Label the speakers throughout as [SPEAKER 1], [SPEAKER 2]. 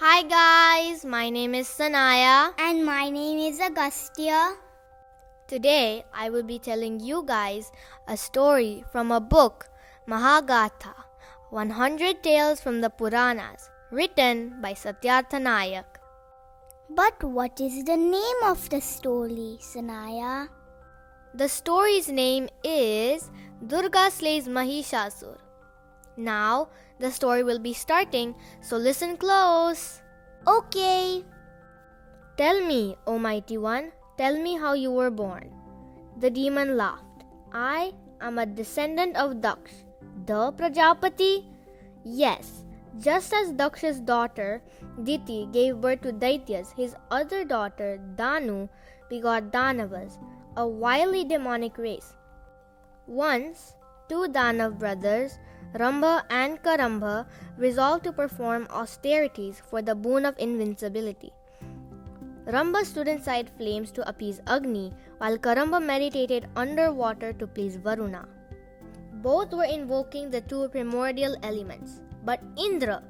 [SPEAKER 1] Hi guys, my name is Sanaya
[SPEAKER 2] and my name is Agastya.
[SPEAKER 1] Today I will be telling you guys a story from a book, Mahagatha, 100 Tales from the Puranas, written by Satyarth Nayak.
[SPEAKER 2] But what is the name of the story, Sanaya?
[SPEAKER 1] The story's name is Durga slays Mahishasura. Now, the story will be starting, so listen close.
[SPEAKER 2] Okay.
[SPEAKER 1] Tell me, O mighty one, tell me how you were born. The demon laughed. I am a descendant of Daksh, the Prajapati. Yes, just as Daksh's daughter, Diti, gave birth to Daityas, his other daughter, Danu, begot Danavas, a wily demonic race. Once, two Danav brothers, Rambha and Karambha, resolved to perform austerities for the boon of invincibility. Rambha stood inside flames to appease Agni, while Karambha meditated underwater to please Varuna. Both were invoking the two primordial elements. But Indra,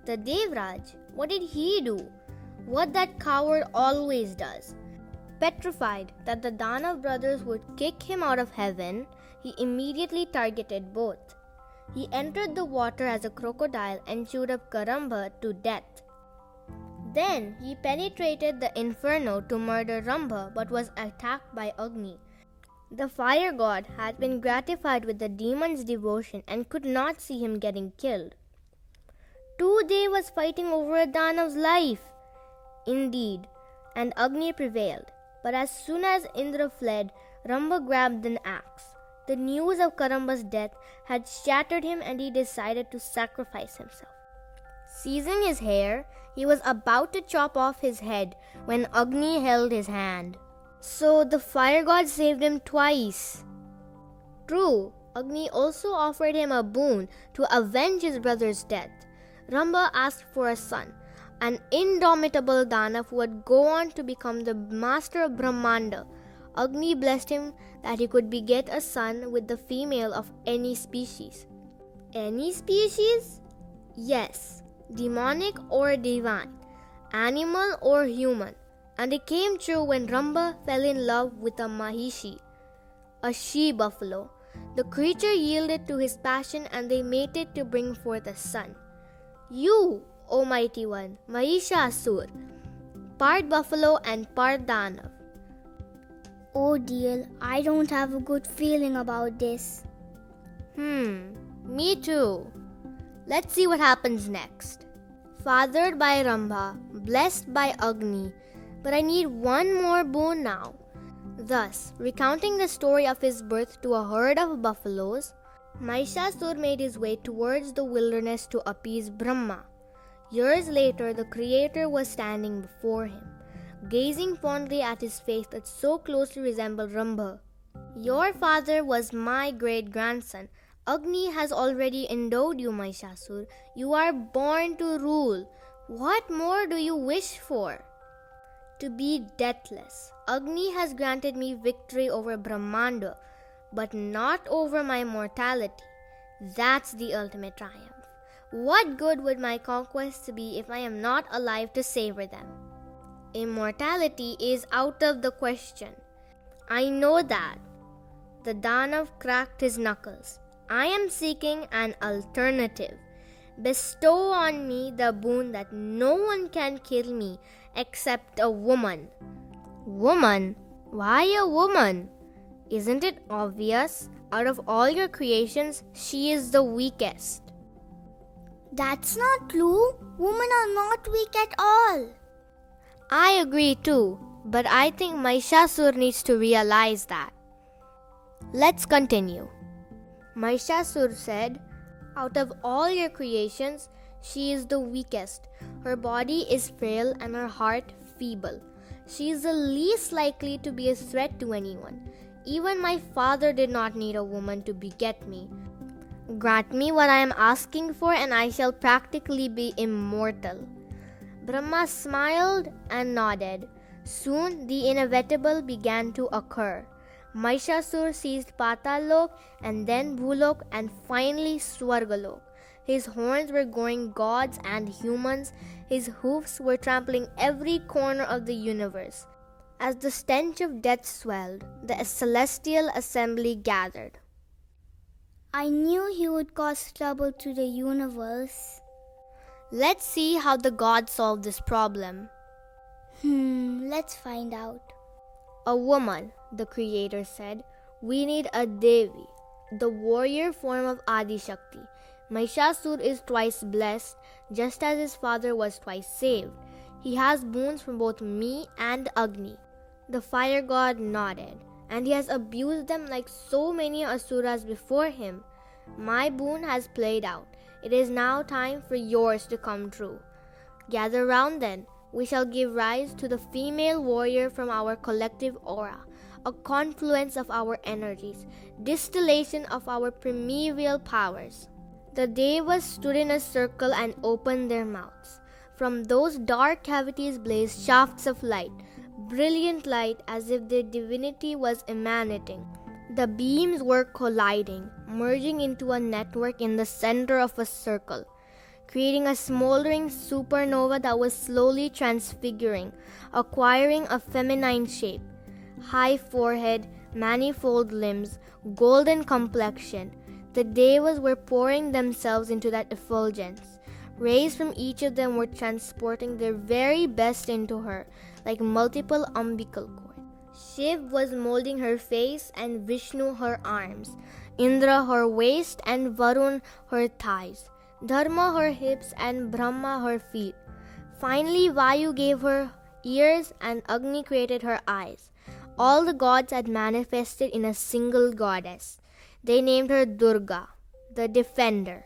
[SPEAKER 1] the Devraj, what did he do? What that coward always does. Petrified that the Danav brothers would kick him out of heaven, he immediately targeted both. He entered the water as a crocodile and chewed up Karambha to death. Then he penetrated the inferno to murder Rambha but was attacked by Agni. The fire god had been gratified with the demon's devotion and could not see him getting killed. 2 days was fighting over a Danav's life. Indeed, and Agni prevailed. But as soon as Indra fled, Rambha grabbed an axe. The news of Karambha's death had shattered him and he decided to sacrifice himself. Seizing his hair, he was about to chop off his head when Agni held his hand. So the fire god saved him twice. True, Agni also offered him a boon to avenge his brother's death. Rambha asked for a son, an indomitable Danav who would go on to become the master of Brahmanda. Agni blessed him that he could beget a son with the female of any species. Any species? Yes, demonic or divine, animal or human. And it came true when Rambha fell in love with a Mahishi, a she-buffalo. The creature yielded to his passion and they mated to bring forth a son. You, O mighty one, Mahishasura, part buffalo and part Danav.
[SPEAKER 2] Oh dear, I don't have a good feeling about this.
[SPEAKER 1] Me too. Let's see what happens next. Fathered by Rambha, blessed by Agni, but I need one more boon now. Thus, recounting the story of his birth to a herd of buffaloes, Mahishasura made his way towards the wilderness to appease Brahma. Years later, the Creator was standing before him, gazing fondly at his face that so closely resembled Rambha. Your father was my great-grandson. Agni has already endowed you, Mahishasura. You are born to rule. What more do you wish for? To be deathless. Agni has granted me victory over Brahmanda, but not over my mortality. That's the ultimate triumph. What good would my conquests be if I am not alive to savor them? Immortality is out of the question. I know that. The Danav cracked his knuckles. I am seeking an alternative. Bestow on me the boon that no one can kill me except a woman. Woman? Why a woman? Isn't it obvious? Out of all your creations, she is the weakest.
[SPEAKER 2] That's not true. Women are not weak at all.
[SPEAKER 1] I agree too, but I think Mahishasura needs to realize that. Let's continue. Mahishasura said, out of all your creations, she is the weakest. Her body is frail and her heart feeble. She is the least likely to be a threat to anyone. Even my father did not need a woman to beget me. Grant me what I am asking for and I shall practically be immortal. Brahma smiled and nodded. Soon the inevitable began to occur. Mahishasura seized Patalok and then Bhulok and finally Swargalok. His horns were goring gods and humans. His hoofs were trampling every corner of the universe. As the stench of death swelled, the celestial assembly gathered.
[SPEAKER 2] I knew he would cause trouble to the universe.
[SPEAKER 1] Let's see how the gods solve this problem.
[SPEAKER 2] Let's find out.
[SPEAKER 1] A woman, the creator said. We need a Devi, the warrior form of Adi Shakti. Mahishasura is twice blessed, just as his father was twice saved. He has boons from both me and Agni. The fire god nodded, and he has abused them like so many asuras before him. My boon has played out. It is now time for yours to come true. Gather round then. We shall give rise to the female warrior from our collective aura, a confluence of our energies, distillation of our primeval powers. The Devas stood in a circle and opened their mouths. From those dark cavities blazed shafts of light, brilliant light as if their divinity was emanating. The beams were colliding, merging into a network in the center of a circle, creating a smoldering supernova that was slowly transfiguring, acquiring a feminine shape. High forehead, manifold limbs, golden complexion. The Devas were pouring themselves into that effulgence. Rays from each of them were transporting their very best into her, like multiple umbilical cords. Shiv was molding her face and Vishnu her arms, Indra her waist and Varun her thighs, Dharma her hips and Brahma her feet. Finally Vayu gave her ears and Agni created her eyes. All the gods had manifested in a single goddess. They named her Durga, the defender.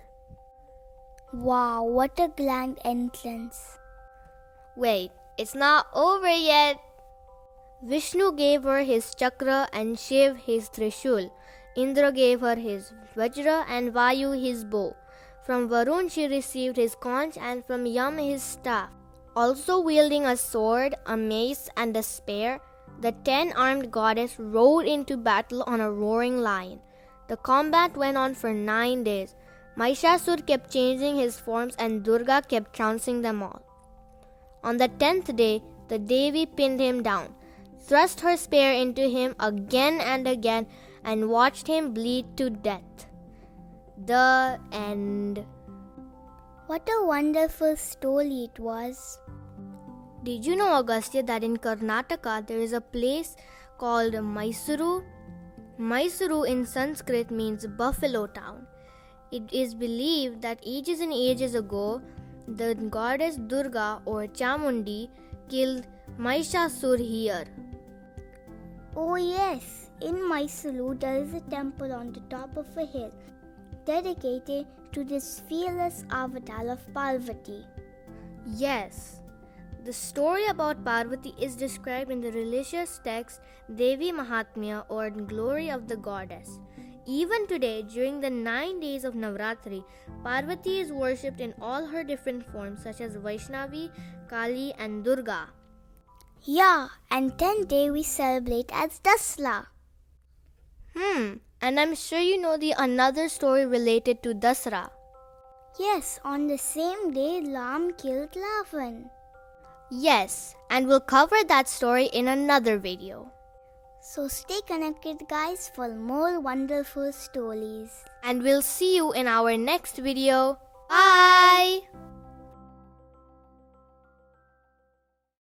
[SPEAKER 2] Wow, what a grand entrance.
[SPEAKER 1] Wait, it's not over yet. Vishnu gave her his chakra and Shiv his trishul. Indra gave her his vajra and Vayu his bow. From Varun she received his conch and from Yam his staff. Also wielding a sword, a mace and a spear, the 10-armed goddess rode into battle on a roaring lion. The combat went on for 9 days. Mahishasura kept changing his forms and Durga kept trouncing them all. On the 10th day, the Devi pinned him down, thrust her spear into him again and again, and watched him bleed to death. The end.
[SPEAKER 2] What a wonderful story it was.
[SPEAKER 1] Did you know, Agastya, that in Karnataka there is a place called Mysuru? Mysuru in Sanskrit means buffalo town. It is believed that ages and ages ago, the goddess Durga or Chamundi killed Mahishasura here.
[SPEAKER 2] Oh yes, in Mysuru there is a temple on the top of a hill dedicated to this fearless avatar of Parvati.
[SPEAKER 1] Yes, the story about Parvati is described in the religious text Devi Mahatmya or Glory of the Goddess. Even today, during the 9 days of Navratri, Parvati is worshipped in all her different forms such as Vaishnavi, Kali and Durga.
[SPEAKER 2] Yeah, and 10th day we celebrate as Dasla.
[SPEAKER 1] And I'm sure you know the another story related to Dasra.
[SPEAKER 2] Yes, on the same day Ram killed Ravan.
[SPEAKER 1] Yes, and we'll cover that story in another video.
[SPEAKER 2] So stay connected guys for more wonderful stories.
[SPEAKER 1] And we'll see you in our next video. Bye!